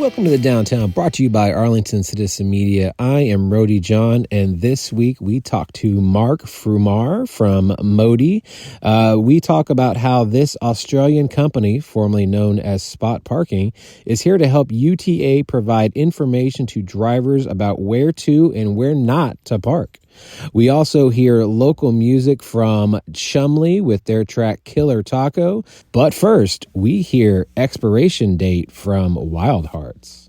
Welcome to the Downtown, brought to you by Arlington Citizen Media. I am Rody John, and this week we talk to Mark Frumar from Modii. We talk about how this Australian company, formerly known as Spot Parking, is here to help UTA provide information to drivers about where to and where not to park. We also hear local music from Chumley with their track Killer Taco. But first, we hear Expiration Date from Wildhearts.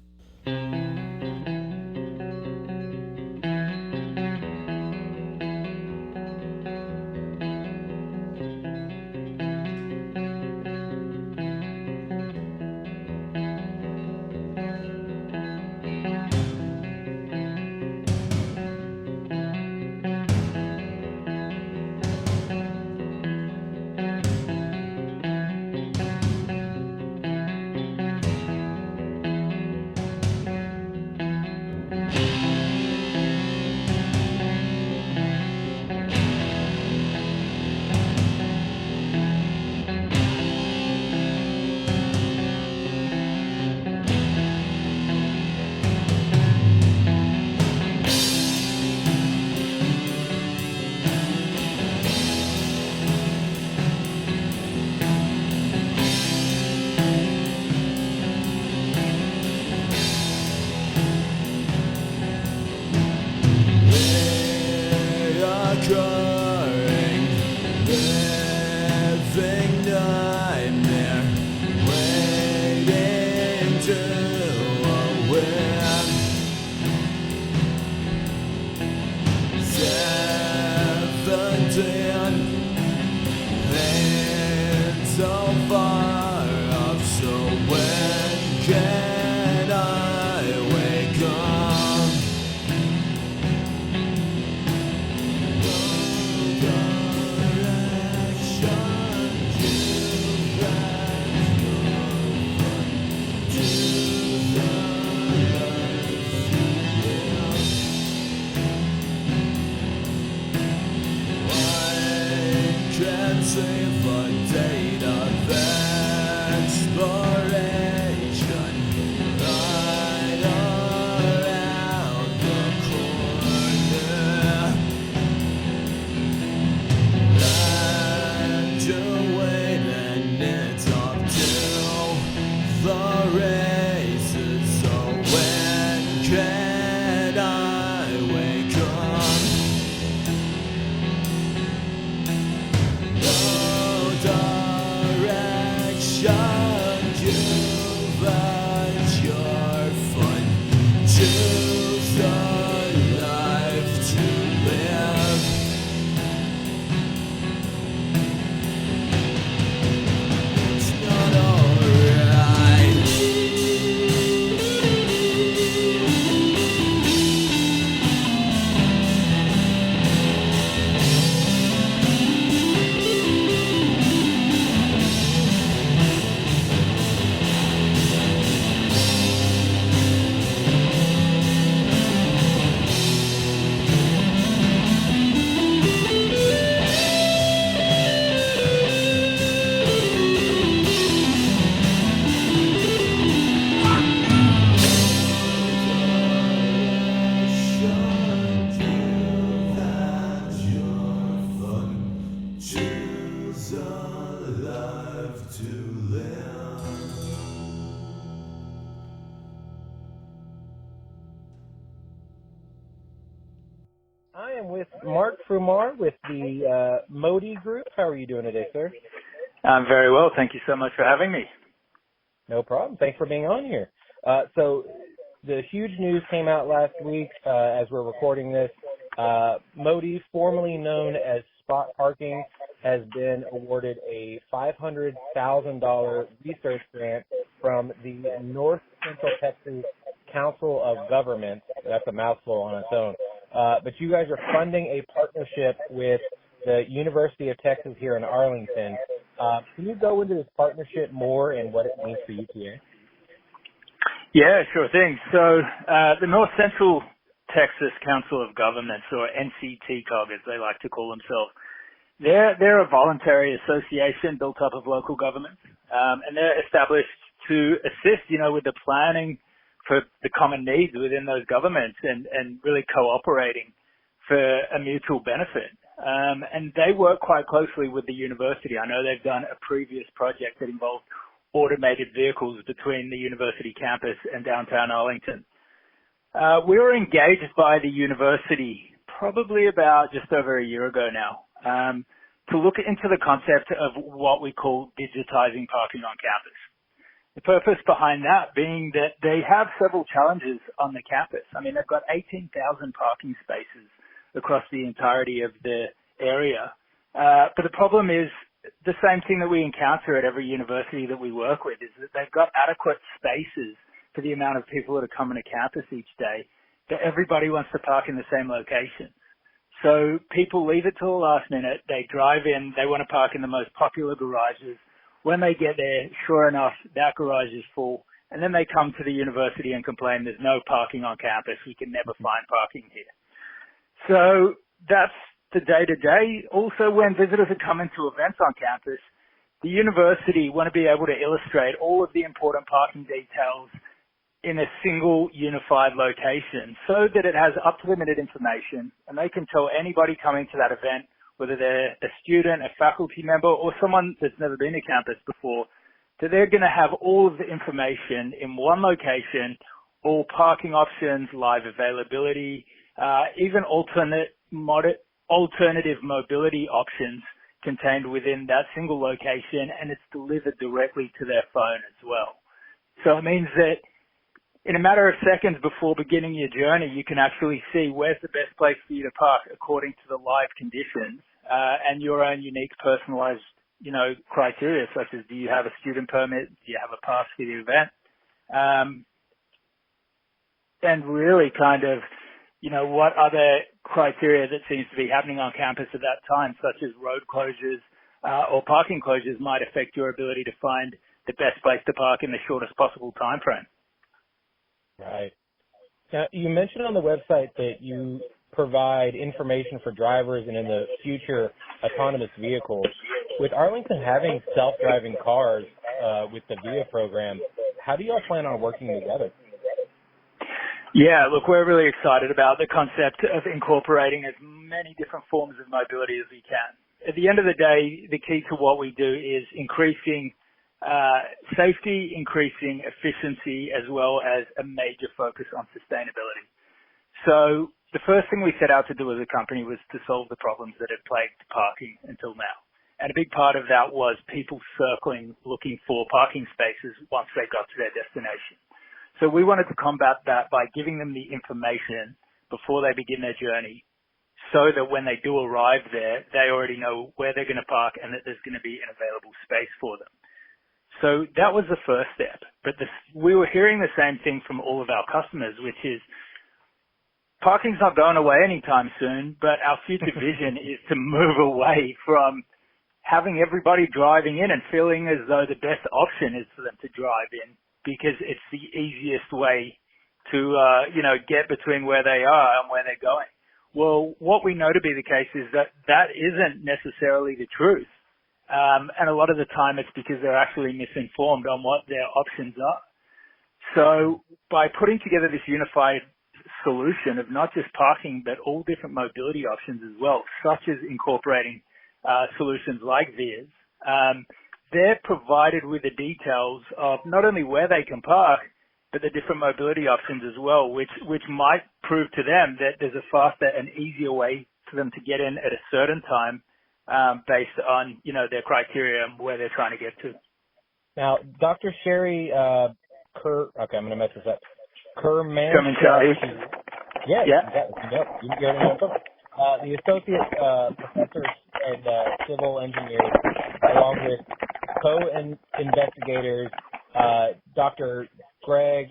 I am with Mark Frumar with the Modii Group. How are you doing today, sir? I'm very well. Thank you so much for having me. No problem. Thanks for being on here. So the huge news came out last week as we're recording this. Modii, formerly known as Spot Parking, has been awarded a $500,000 research grant from the North Central Texas Council of Governments. That's a mouthful on its own. But you guys are funding a partnership with the University of Texas here in Arlington. Can you go into this partnership more and what it means for UTA? Yeah, sure thing. So the North Central Texas Council of Governments, or NCTCOG as they like to call themselves, they're a voluntary association built up of local governments, and they're established to assist, with the planning for the common needs within those governments and really cooperating for a mutual benefit. And they work quite closely with the university. I know they've done a previous project that involved automated vehicles between the university campus and downtown Arlington. We were engaged by the university probably about just over a year ago now, to look into the concept of what we call digitizing parking on campus. The purpose behind that being that they have several challenges on the campus. I mean, they've got 18,000 parking spaces across the entirety of the area. But the problem is the same thing that we encounter at every university that we work with, is that they've got adequate spaces for the amount of people that are coming to campus each day, that everybody wants to park in the same location. So people leave it till the last minute. They drive in. They want to park in the most popular garages. When they get there, sure enough, that garage is full. And then they come to the university and complain there's no parking on campus. We can never find parking here. So that's the day-to-day. Also, when visitors are coming to events on campus, the university want to be able to illustrate all of the important parking details in a single unified location so that it has up-to-the-minute information and they can tell anybody coming to that event, whether they're a student, a faculty member, or someone that's never been to campus before, that they're going to have all of the information in one location, all parking options, live availability, even alternative mobility options contained within that single location, and it's delivered directly to their phone as well. So it means that in a matter of seconds before beginning your journey, you can actually see where's the best place for you to park according to the live conditions, and your own unique personalized, criteria, such as do you have a student permit, do you have a pass for the event, and really kind of, what other criteria that seems to be happening on campus at that time, such as road closures or parking closures, might affect your ability to find the best place to park in the shortest possible time frame. Right. Now, you mentioned on the website that you provide information for drivers and in the future autonomous vehicles. With Arlington having self-driving cars with the VIA program, how do you all plan on working together? Yeah, look, we're really excited about the concept of incorporating as many different forms of mobility as we can. At the end of the day, the key to what we do is increasing safety, increasing efficiency, as well as a major focus on sustainability. So the first thing we set out to do as a company was to solve the problems that had plagued parking until now. And a big part of that was people circling, looking for parking spaces once they got to their destination. So we wanted to combat that by giving them the information before they begin their journey, so that when they do arrive there, they already know where they're going to park and that there's going to be an available space for them. So that was the first step. But we were hearing the same thing from all of our customers, which is parking's not going away anytime soon, but our future vision is to move away from having everybody driving in and feeling as though the best option is for them to drive in, because it's the easiest way to, get between where they are and where they're going. Well, what we know to be the case is that that isn't necessarily the truth. And a lot of the time it's because they're actually misinformed on what their options are. So by putting together this unified solution of not just parking, but all different mobility options as well, such as incorporating solutions like VIAs, they're provided with the details of not only where they can park, but the different mobility options as well, which might prove to them that there's a faster and easier way for them to get in at a certain time, based on, their criteria and where they're trying to get to. Now, Dr. Sherry I'm going to mess this up. Yeah. You get it. The associate professor and civil engineer, along with co-investigators, Dr. Greg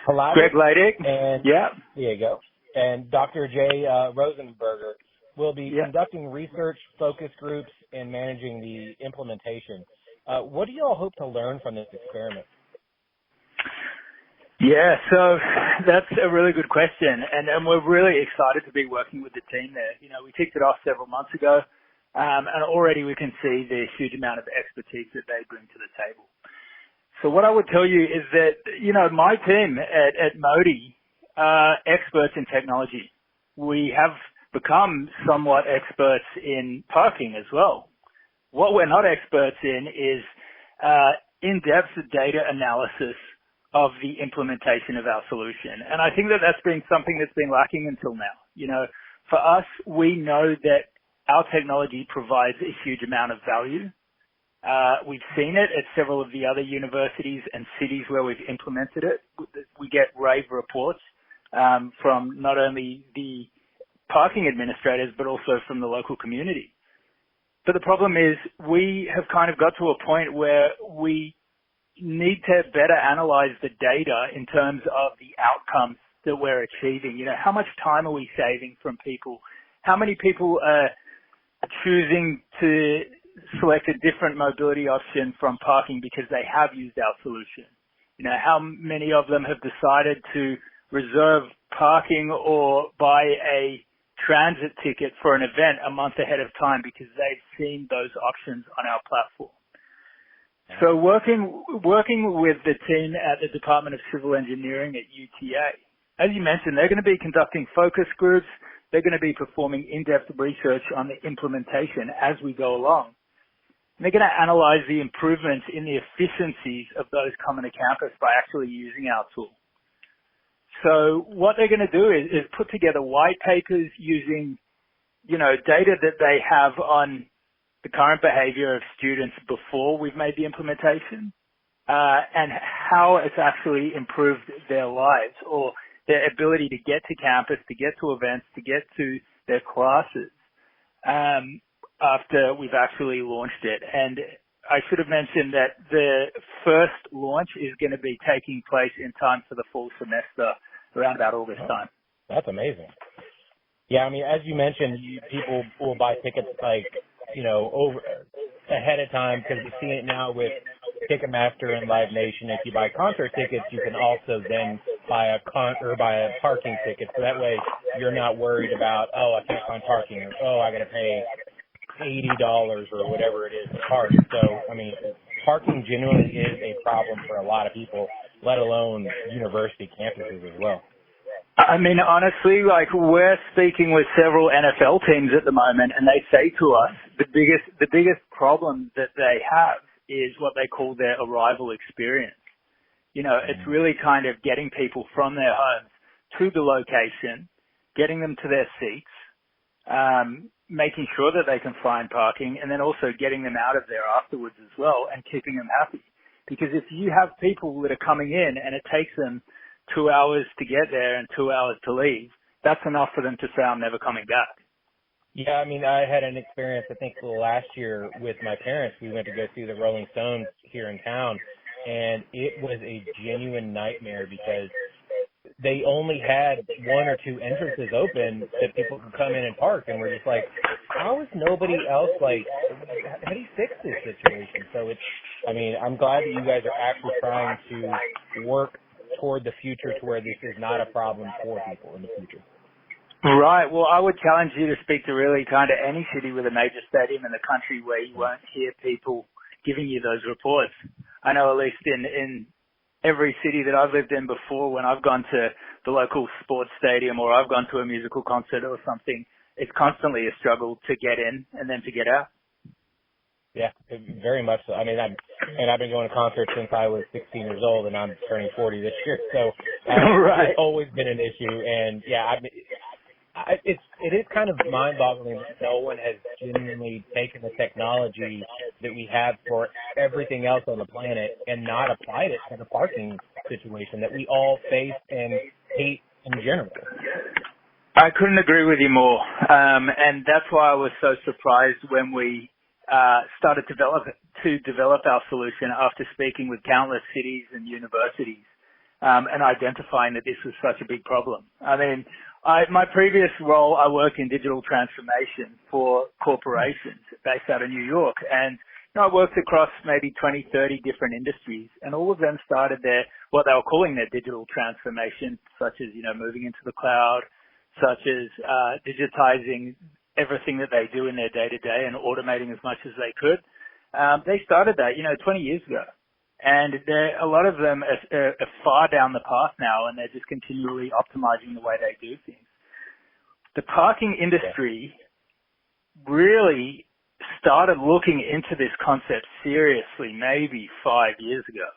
Leidig, and yeah, there you go, and Dr. Jay Rosenberger will be conducting research, focus groups, and managing the implementation. What do you all hope to learn from this experiment? Yeah, so that's a really good question, and we're really excited to be working with the team there. We kicked it off several months ago, and already we can see the huge amount of expertise that they bring to the table. So what I would tell you is that, my team at Modii are experts in technology. We have become somewhat experts in parking as well. What we're not experts in is in-depth data analysis of the implementation of our solution. And I think that that's been something that's been lacking until now. For us, we know that our technology provides a huge amount of value. We've seen it at several of the other universities and cities where we've implemented it. We get rave reports from not only the parking administrators, but also from the local community. But the problem is we have kind of got to a point where we need to better analyze the data in terms of the outcomes that we're achieving. How much time are we saving from people? How many people are choosing to select a different mobility option from parking because they have used our solution? How many of them have decided to reserve parking or buy a transit ticket for an event a month ahead of time because they've seen those options on our platform? So working with the team at the Department of Civil Engineering at UTA, as you mentioned, they're going to be conducting focus groups. They're going to be performing in-depth research on the implementation as we go along. And they're going to analyze the improvements in the efficiencies of those coming to campus by actually using our tool. So what they're going to do is put together white papers using, data that they have on the current behavior of students before we've made the implementation, and how it's actually improved their lives or their ability to get to campus, to get to events, to get to their classes, after we've actually launched it. And I should have mentioned that the first launch is going to be taking place in time for the fall semester around about August time. That's amazing. Yeah, I mean, as you mentioned, people will buy tickets over ahead of time because we see it now with Ticketmaster and Live Nation. If you buy concert tickets, you can also then buy a parking ticket. So that way you're not worried about, I can't find parking, or I got to pay $80 or whatever it is to park. So, I mean, parking genuinely is a problem for a lot of people, let alone university campuses as well. I mean, honestly, we're speaking with several NFL teams at the moment, and they say to us the biggest problem that they have is what they call their arrival experience. It's really kind of getting people from their homes to the location, getting them to their seats, making sure that they can find parking, and then also getting them out of there afterwards as well and keeping them happy. Because if you have people that are coming in and it takes them 2 hours to get there and 2 hours to leave, that's enough for them to say, I'm never coming back. Yeah, I mean, I had an experience, I think, last year with my parents. We went to go see the Rolling Stones here in town, and it was a genuine nightmare because they only had one or two entrances open that people could come in and park, and we're just like, how is nobody else, how do you fix this situation? So I'm glad that you guys are actually trying to work toward the future to where this is not a problem for people in the future. Right. Well, I would challenge you to speak to really kind of any city with a major stadium in the country where you won't hear people giving you those reports. I know at least in every city that I've lived in before, when I've gone to the local sports stadium or I've gone to a musical concert or something, it's constantly a struggle to get in and then to get out. Yeah, very much so. I mean, I've been going to concerts since I was 16 years old, and I'm turning 40 this year. So right. It's always been an issue. And yeah, it is kind of mind-boggling that no one has genuinely taken the technology that we have for everything else on the planet and not applied it to the parking situation that we all face and hate in general. I couldn't agree with you more. And that's why I was so surprised when we started to develop our solution after speaking with countless cities and universities and identifying that this was such a big problem. I mean, my previous role, I worked in digital transformation for corporations based out of New York, and I worked across maybe 20, 30 different industries, and all of them started what they were calling their digital transformation, such as, moving into the cloud, such as digitizing everything that they do in their day-to-day and automating as much as they could. They started that, 20 years ago. And a lot of them are far down the path now, and they're just continually optimizing the way they do things. The parking industry really started looking into this concept seriously maybe 5 years ago.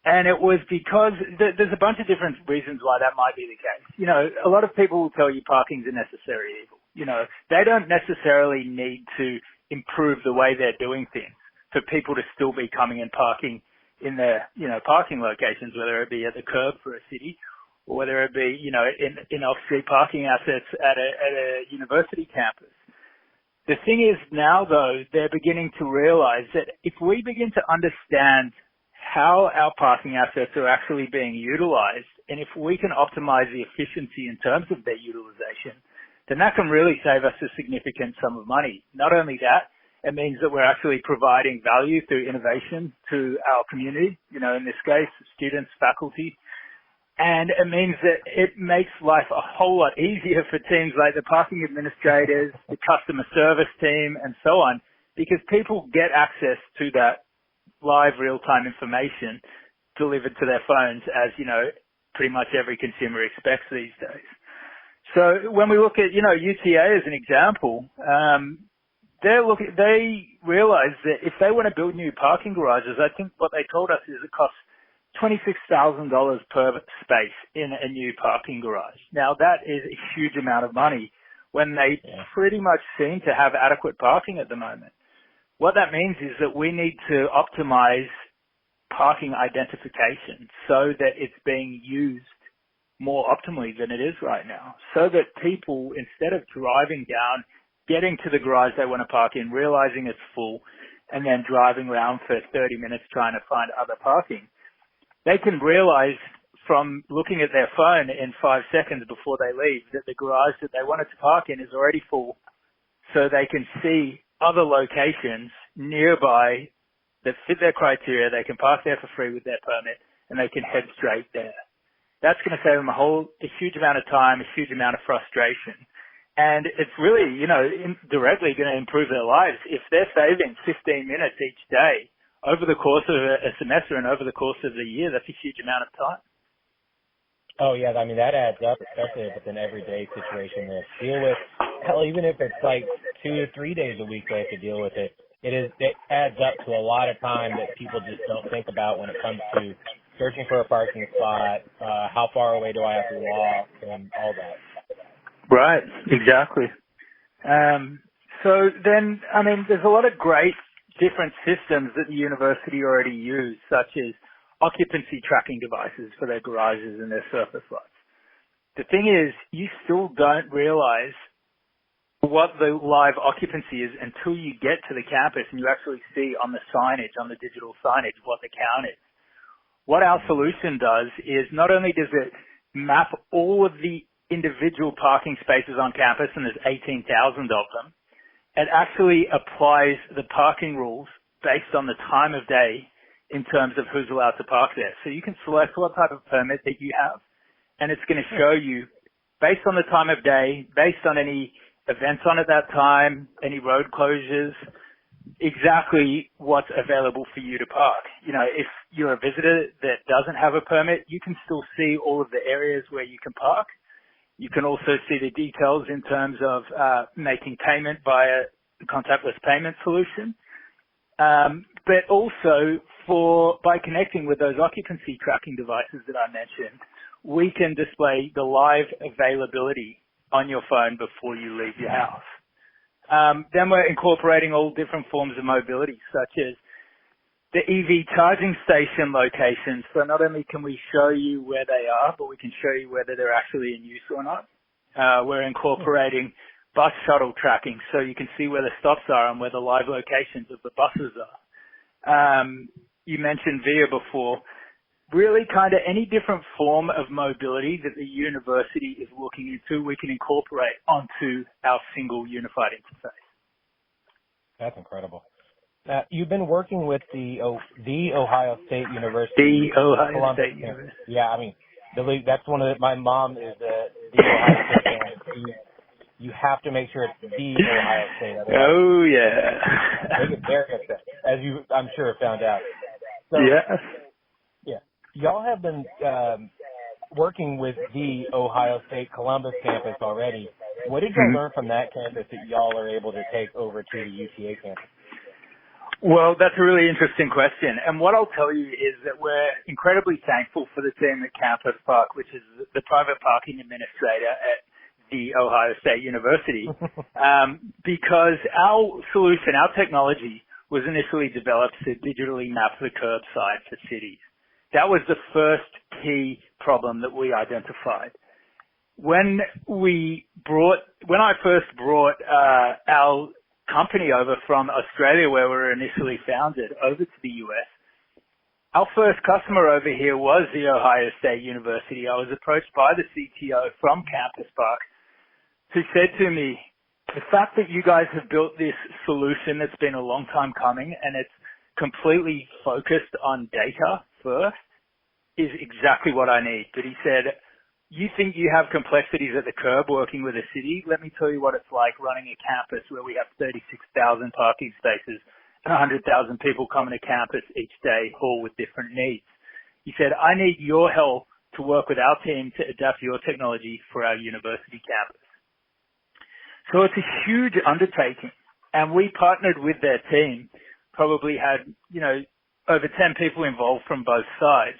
And it was because there's a bunch of different reasons why that might be the case. You know, a lot of people will tell you parking's a necessary evil. You know, they don't necessarily need to improve the way they're doing things for people to still be coming and parking in their, you know, parking locations, whether it be at the curb for a city or whether it be, you know, in off-street parking assets at a university campus. The thing is now, though, they're beginning to realize that if we begin to understand how our parking assets are actually being utilized, and if we can optimize the efficiency in terms of their utilization, then that can really save us a significant sum of money. Not only that, it means that we're actually providing value through innovation to our community, you know, in this case, students, faculty. And it means that it makes life a whole lot easier for teams like the parking administrators, the customer service team, and so on, because people get access to that live real-time information delivered to their phones, as, you know, pretty much every consumer expects these days. So when we look at, you know, UTA as an example, they realize that if they want to build new parking garages, I think what they told us is it costs $26,000 per space in a new parking garage. Now that is a huge amount of money when they pretty much seem to have adequate parking at the moment. What that means is that we need to optimize parking identification so that it's being used more optimally than it is right now, so that people, instead of driving down, getting to the garage they want to park in, realizing it's full, and then driving around for 30 minutes trying to find other parking, they can realize from looking at their phone in 5 seconds before they leave that the garage that they wanted to park in is already full, so they can see other locations nearby that fit their criteria. They can park there for free with their permit, and they can head straight there. That's going to save them a huge amount of time, a huge amount of frustration. And it's really, you know, directly going to improve their lives. If they're saving 15 minutes each day over the course of a semester and over the course of the year, that's a huge amount of time. Oh, yeah, I mean, that adds up, especially if it's an everyday situation they have to deal with. Hell, even if it's like 2 to 3 days a week they have to deal with it, it adds up to a lot of time that people just don't think about when it comes to searching for a parking spot, how far away do I have to walk, and all that. Right, exactly. So then, I mean, there's a lot of great different systems that the university already use, such as occupancy tracking devices for their garages and their surface lots. The thing is, you still don't realize what the live occupancy is until you get to the campus and you actually see on the signage, on the digital signage, what the count is. What our solution does is not only does it map all of the individual parking spaces on campus, and there's 18,000 of them, it actually applies the parking rules based on the time of day in terms of who's allowed to park there. So you can select what type of permit that you have, and it's going to show you, based on the time of day, based on any events on at that time, any road closures, exactly what's available for you to park. You know, if you're a visitor that doesn't have a permit, you can still see all of the areas where you can park. You can also see the details in terms of making payment via the contactless payment solution. But also by connecting with those occupancy tracking devices that I mentioned, we can display the live availability on your phone before you leave your house. Then we're incorporating all different forms of mobility, such as the EV charging station locations. So not only can we show you where they are, but we can show you whether they're actually in use or not. We're incorporating bus shuttle tracking, so you can see where the stops are and where the live locations of the buses are. You mentioned VIA before. Really kind of any different form of mobility that the university is looking into, we can incorporate onto our single unified interface. That's incredible. You've been working with the Ohio State University. The Ohio State University. Yeah, I mean, that's one of my mom is the Ohio State fan. You have to make sure it's the Ohio State. Oh, yeah. They get very upset. as you, I'm sure, found out. So, Yes. yeah, y'all have been working with the Ohio State Columbus campus already. What did y'all learn from that campus that y'all are able to take over to the UTA campus? Well, that's a really interesting question. And what I'll tell you is that we're incredibly thankful for the team at Campus Park, which is the private parking administrator at the Ohio State University, because our solution, our technology, was initially developed to digitally map the curbside for cities. That was the first key problem that we identified. When I first brought our company over from Australia, where we were initially founded, over to the US, our first customer over here was the Ohio State University. I was approached by the CTO from Campus Park who said to me, the fact that you guys have built this solution that's been a long time coming and it's completely focused on data first is exactly what I need. But he said, you think you have complexities at the curb working with a city? Let me tell you what it's like running a campus where we have 36,000 parking spaces and 100,000 people coming to campus each day, all with different needs. He said, I need your help to work with our team to adapt your technology for our university campus. So it's a huge undertaking, and we partnered with their team, probably had, over 10 people involved from both sides,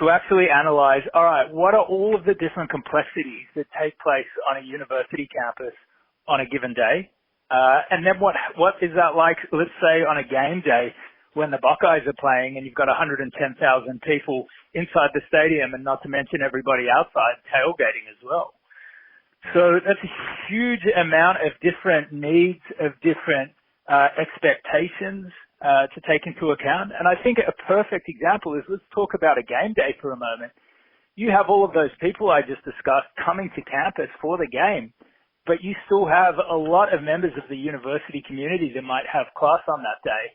to actually analyze, all right, what are all of the different complexities that take place on a university campus on a given day? And then what is that like, let's say, on a game day when the Buckeyes are playing and you've got 110,000 people inside the stadium, and not to mention everybody outside tailgating as well. So that's a huge amount of different needs, of different expectations to take into account. And I think a perfect example is, let's talk about a game day for a moment. You have all of those people I just discussed coming to campus for the game, but you still have a lot of members of the university community that might have class on that day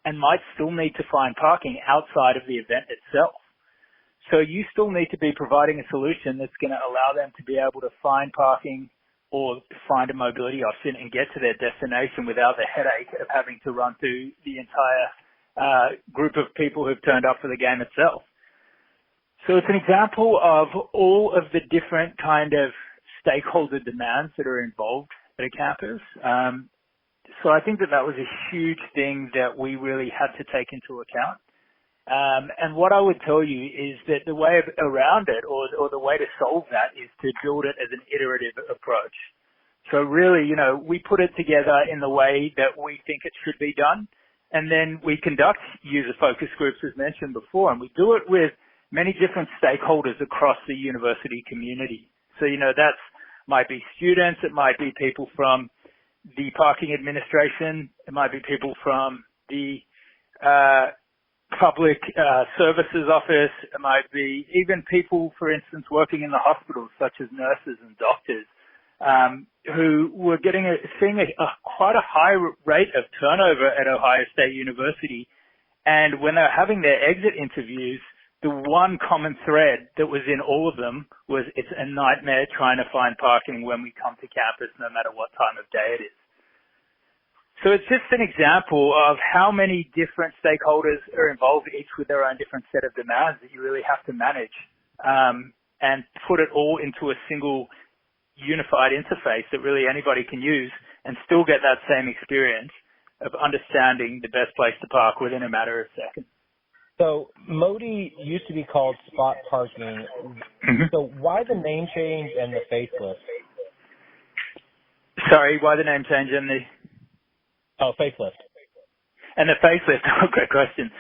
and might still need to find parking outside of the event itself. So you still need to be providing a solution that's going to allow them to be able to find parking or find a mobility option and get to their destination without the headache of having to run through the entire group of people who've turned up for the game itself. So it's an example of all of the different kind of stakeholder demands that are involved at a campus. So I think that was a huge thing that we really had to take into account. And what I would tell you is that the way around it, or the way to solve that, is to build it as an iterative approach. So really, we put it together in the way that we think it should be done, and then we conduct user focus groups, as mentioned before, and we do it with many different stakeholders across the university community. So, that might be students, it might be people from the parking administration, it might be people from the public services office, it might be even people, for instance, working in the hospitals, such as nurses and doctors, who were seeing quite a high rate of turnover at Ohio State University. And when they were having their exit interviews, the one common thread that was in all of them was, it's a nightmare trying to find parking when we come to campus, no matter what time of day it is. So it's just an example of how many different stakeholders are involved, each with their own different set of demands that you really have to manage, and put it all into a single unified interface that really anybody can use and still get that same experience of understanding the best place to park within a matter of seconds. So Modii used to be called Spot Parking. So why the name change and the facelift? Sorry, why the name change and the... Oh, facelift. And the facelift. Oh, great question.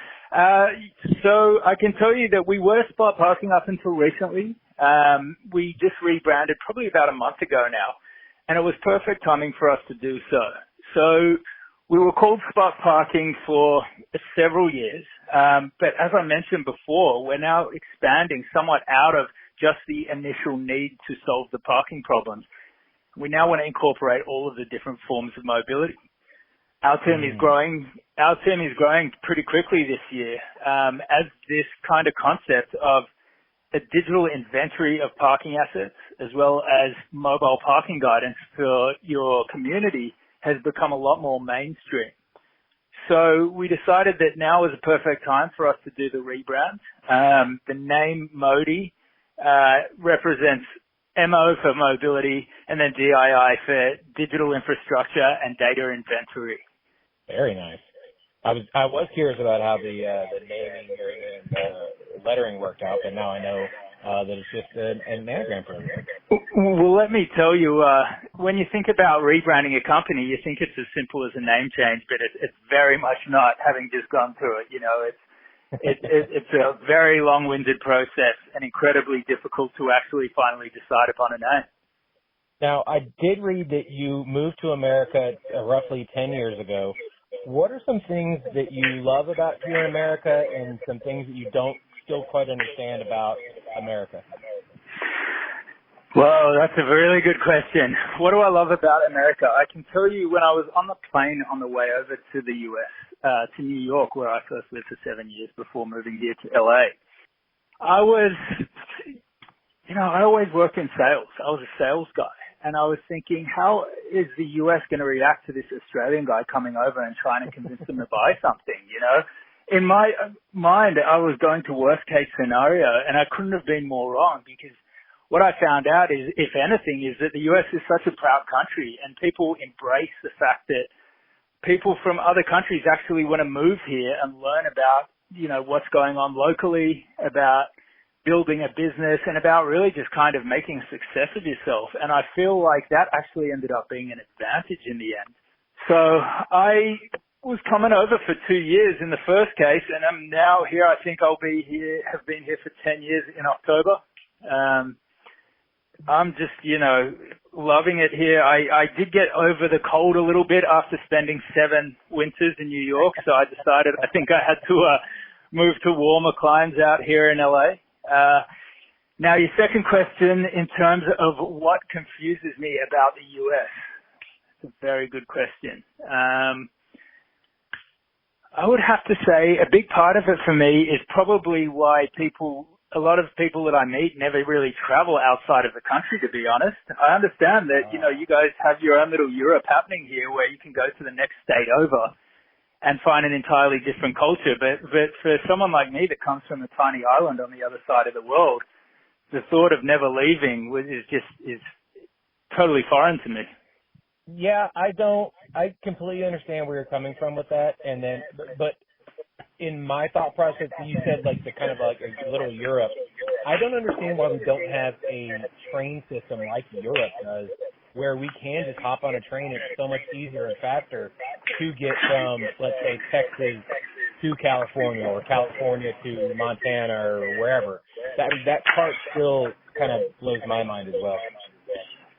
So I can tell you that we were Spot Parking up until recently. We just rebranded probably about a month ago now, and it was perfect timing for us to do so. So we were called Spot Parking for several years, but as I mentioned before, we're now expanding somewhat out of just the initial need to solve the parking problems. We now want to incorporate all of the different forms of mobility. Our team is growing. Our team is growing pretty quickly this year, as this kind of concept of a digital inventory of parking assets, as well as mobile parking guidance for your community, has become a lot more mainstream. So we decided that now was a perfect time for us to do the rebrand. The name Modii represents MO for mobility and then DII for digital infrastructure and data inventory. Very nice. I was curious about how the naming or the lettering worked out, but now I know that it's just an anagram for everything. Well, let me tell you, when you think about rebranding a company, you think it's as simple as a name change, but it's very much not, having just gone through it. You know, it's a very long-winded process and incredibly difficult to actually finally decide upon a name. Now, I did read that you moved to America roughly 10 years ago. What are some things that you love about here in America and some things that you don't still quite understand about America? Well, that's a really good question. What do I love about America? I can tell you when I was on the plane on the way over to the U.S., to New York, where I first lived for 7 years before moving here to L.A., I always worked in sales. I was a sales guy. And I was thinking, how is the U.S. going to react to this Australian guy coming over and trying to convince them to buy something, you know? In my mind, I was going to worst case scenario, and I couldn't have been more wrong, because what I found out is, if anything, is that the U.S. is such a proud country, and people embrace the fact that people from other countries actually want to move here and learn about, you know, what's going on locally, about building a business, and about really just kind of making a success of yourself. And I feel like that actually ended up being an advantage in the end. So I was coming over for 2 years in the first case, and I'm now here. I think have been here for 10 years in October. I'm just, you know, loving it here. I did get over the cold a little bit after spending 7 winters in New York, so I decided I think I had to move to warmer climes out here in LA. Now, your second question in terms of what confuses me about the U.S., it's a very good question. I would have to say a big part of it for me is probably why a lot of people that I meet never really travel outside of the country, to be honest. I understand that, you know, you guys have your own little Europe happening here where you can go to the next state over and find an entirely different culture. But for someone like me that comes from a tiny island on the other side of the world, the thought of never leaving is totally foreign to me. Yeah, I completely understand where you're coming from with that. And then, but in my thought process, you said like the kind of like a little Europe. I don't understand why we don't have a train system like Europe does, where we can just hop on a train. It's so much easier and faster to get from, let's say, Texas to California or California to Montana or wherever. That part still kind of blows my mind as well.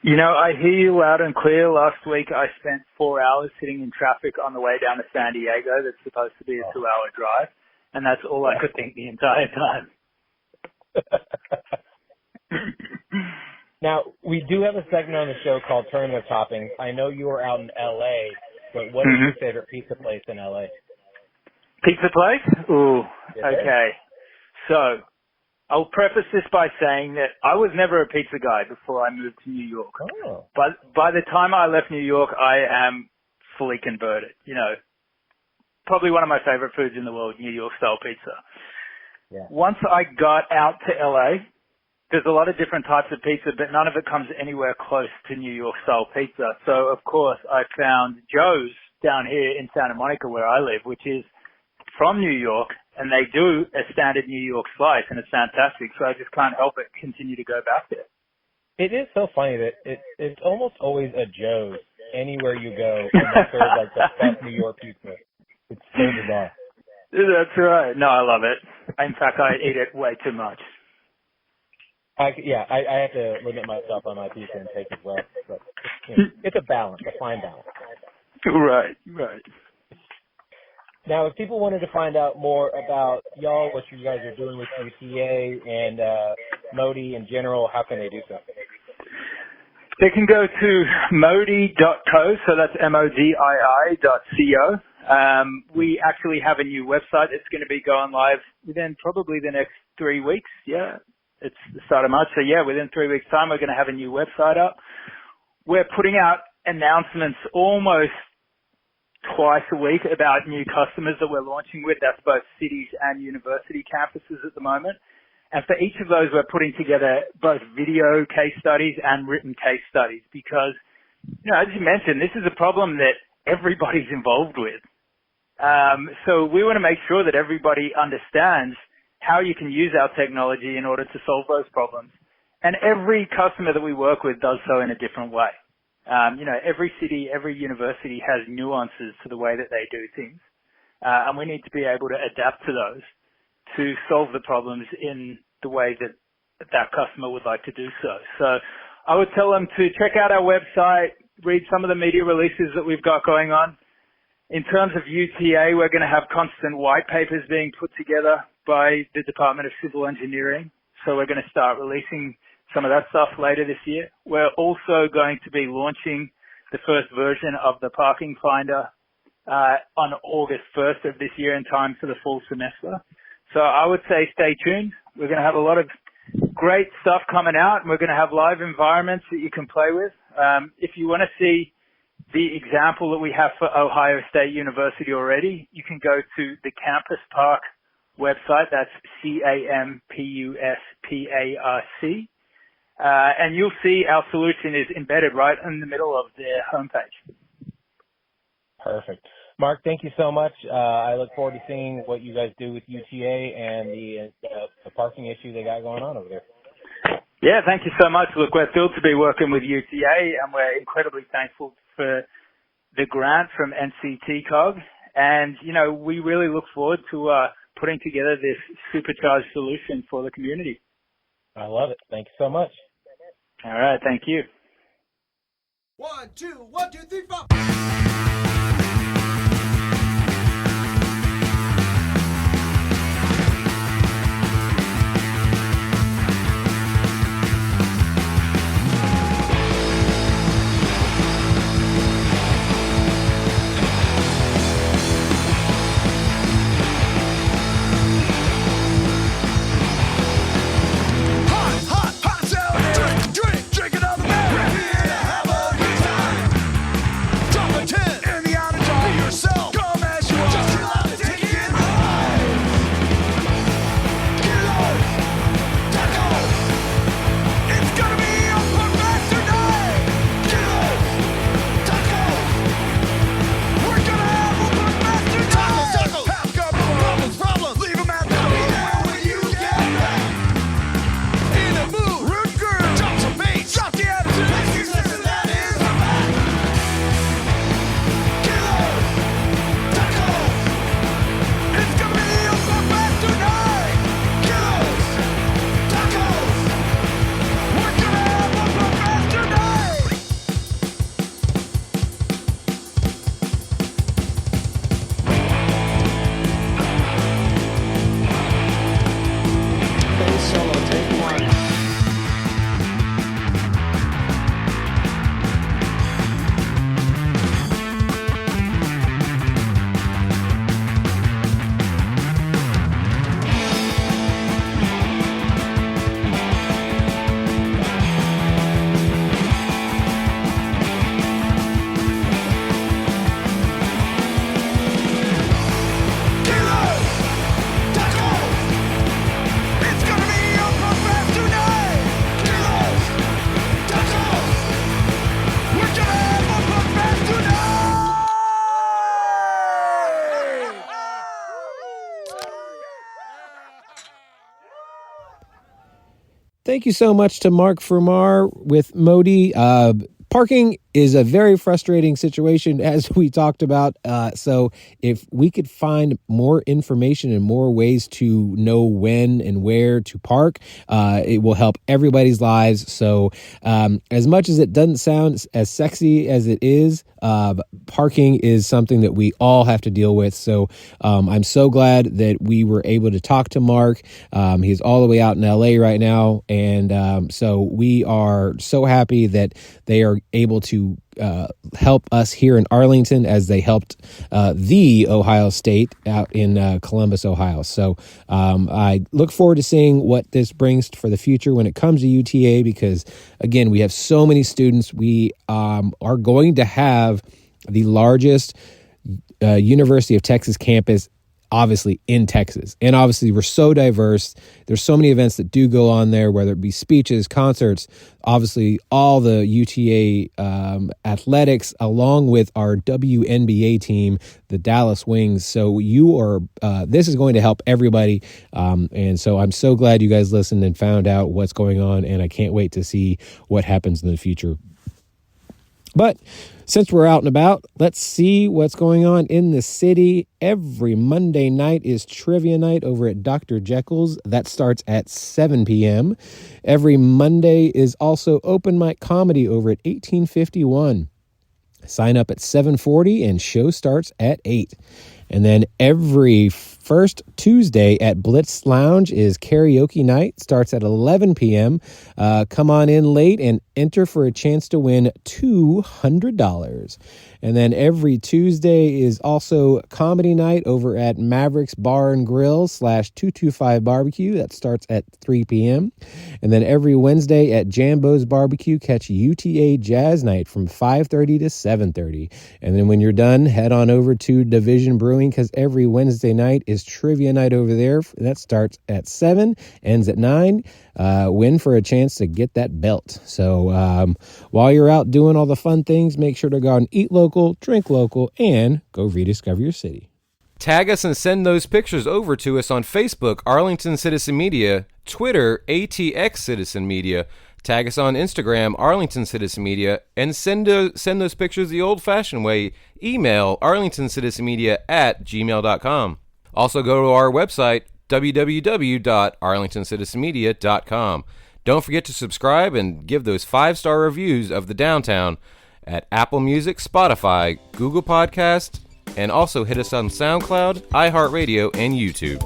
You know, I hear you loud and clear. Last week I spent 4 hours sitting in traffic on the way down to San Diego. That's supposed to be a 2-hour drive. And that's all I could think the entire time. Now, we do have a segment on the show called Tournament Toppings. I know you were out in L.A., but what is your favorite pizza place in L.A.? Pizza place? Ooh, yes, okay. So, I'll preface this by saying that I was never a pizza guy before I moved to New York. Oh. But by the time I left New York, I am fully converted. You know, probably one of my favorite foods in the world, New York style pizza. Yeah. Once I got out to LA, there's a lot of different types of pizza, but none of it comes anywhere close to New York style pizza. So of course I found Joe's down here in Santa Monica where I live, which is from New York, and they do a standard New York slice, and it's fantastic. So I just can't help it continue to go back there. It is so funny that it's almost always a Joe's anywhere you go, and they serve like the best New York pizza. It's so bizarre. That's right. No, I love it. In fact, I eat it way too much. I have to limit myself on my pizza intake as well. But, you know, it's a balance, a fine balance. Right. Now, if people wanted to find out more about y'all, what you guys are doing with UTA and Modii in general, how can they do so? They can go to modii.co, so that's modii.co. We actually have a new website that's going to be going live within probably the next 3 weeks. Yeah, it's the start of March. So yeah, within 3 weeks' time, we're going to have a new website up. We're putting out announcements almost twice a week about new customers that we're launching with. That's both cities and university campuses at the moment. And for each of those, we're putting together both video case studies and written case studies because, as you mentioned, this is a problem that everybody's involved with. So we want to make sure that everybody understands how you can use our technology in order to solve those problems. And every customer that we work with does so in a different way. Every city, every university has nuances to the way that they do things. And we need to be able to adapt to those to solve the problems in the way that that customer would like to do so. So I would tell them to check out our website, read some of the media releases that we've got going on. In terms of UTA, we're going to have constant white papers being put together by the Department of Civil Engineering. So we're going to start releasing some of that stuff later this year. We're also going to be launching the first version of the Parking Finder on August 1st of this year in time for the fall semester. So I would say stay tuned. We're going to have a lot of great stuff coming out, and we're going to have live environments that you can play with. If you want to see the example that we have for Ohio State University already, you can go to the Campus Park website. That's CampusParc. And you'll see our solution is embedded right in the middle of their homepage. Perfect. Mark, thank you so much. I look forward to seeing what you guys do with UTA and the parking issue they got going on over there. Yeah, thank you so much. Look, we're thrilled to be working with UTA, and we're incredibly thankful for the grant from NCTCOG. And, we really look forward to putting together this supercharged solution for the community. I love it. Thank you so much. All right, thank you. 1, 2, 1, 2, 3, 4. Thank you so much to Mark Frumar with Modii. Parking is a very frustrating situation, as we talked about. So if we could find more information and more ways to know when and where to park, it will help everybody's lives. So as much as it doesn't sound as sexy as it is, parking is something that we all have to deal with. So I'm so glad that we were able to talk to Mark. He's all the way out in LA right now. And so we are so happy that they are able to help us here in Arlington as they helped the Ohio State out in Columbus, Ohio. So I look forward to seeing what this brings for the future when it comes to UTA, because, again, we have so many students. We are going to have the largest University of Texas campus, obviously in Texas. And obviously we're so diverse. There's so many events that do go on there, whether it be speeches, concerts, obviously all the UTA athletics, along with our WNBA team, the Dallas Wings. So this is going to help everybody. And so I'm so glad you guys listened and found out what's going on. And I can't wait to see what happens in the future. But since we're out and about, let's see what's going on in the city. Every Monday night is trivia night over at Dr. Jekyll's. That starts at 7 p.m. Every Monday is also open mic comedy over at 1851. Sign up at 7:40 and show starts at 8. And then every first Tuesday at Blitz Lounge is karaoke night. Starts at 11 p.m. Come on in late and enter for a chance to win $200. And then every Tuesday is also comedy night over at Mavericks Bar and Grill /225 Barbecue. That starts at 3 p.m. And then every Wednesday at Jambo's Barbecue, catch UTA Jazz Night from 5:30 to 7:30. And then when you're done, head on over to Division Brewing, because every Wednesday night is trivia night over there. That starts at 7, ends at 9. Win for a chance to get that belt. So while you're out doing all the fun things, make sure to go out and eat local, drink local, and go rediscover your city. Tag us and send those pictures over to us on Facebook, Arlington Citizen Media, Twitter, ATX Citizen Media. Tag us on Instagram, Arlington Citizen Media, and send those pictures the old-fashioned way. Email arlingtoncitizenmedia@gmail.com. Also go to our website, www.arlingtoncitizenmedia.com. Don't forget to subscribe and give those 5-star reviews of the Downtown at Apple Music, Spotify, Google Podcasts, and also hit us on SoundCloud, iHeartRadio, and YouTube.